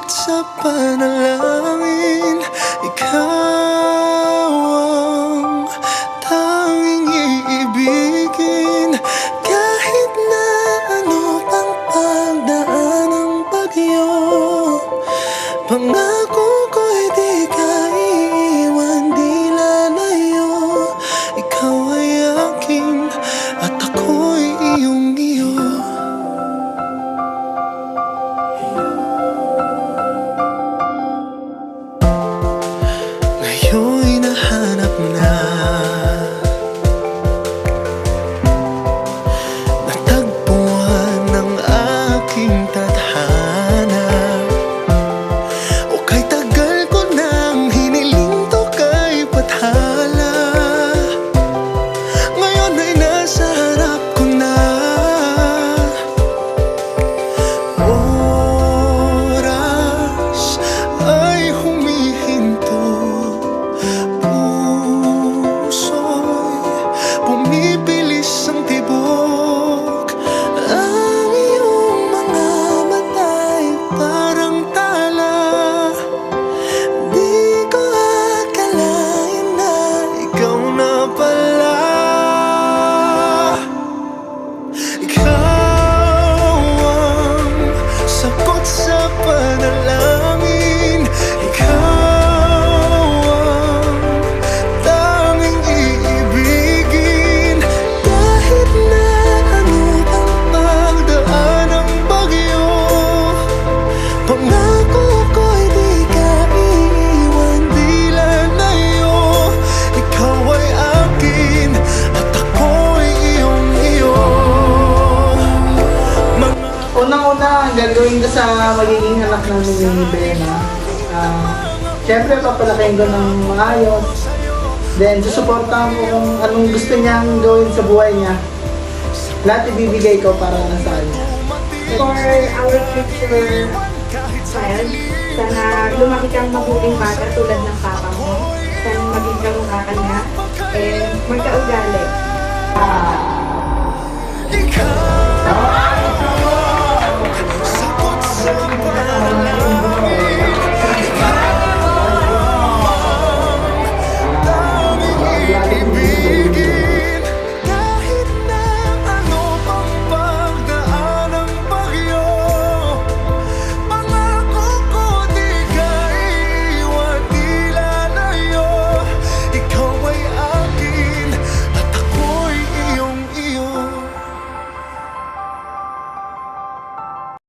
sagot sa panalangin. Ikaw ang tanging iibigin. Kahit na ano pang pagdaan ng bagyo, pangako ko'y di ka iiwan, di lalayo. Ikaw ay akin at ako'y iyong iyo. Ngayon'y nahanap na, natagpuan ng aking tadhana. O kay tagal ko nang hiniling to kay pathala, ngayon ay nasa harap ko na. Oras ay humihinto, bumibilis ang tibok. Ang iyong mga mata'y parang tala. Di ko akalain na ikaw na pala. Ikaw ang sagot sa panalangin. Ikaw ang tanging iibigin. Kahit na ano pang pagdaan ng bagyo, pangako ko'y di ka iiwan, di lalayo. Ikaw ay akin at ako'y iyong iyo. Unang-una, ang gagawin ko sa magiging anak namin ni Brenna, syempre papalakihin ko ng maayos. Then, susuportahan ko kung anong gusto niyang gawin sa buhay niya. Lahat ibibigay ko para na sa kanya. For our future child, sana lumaki kang mabuting bata tulad ng papa mo. Sana maging kamukha ka niya, magkaugali.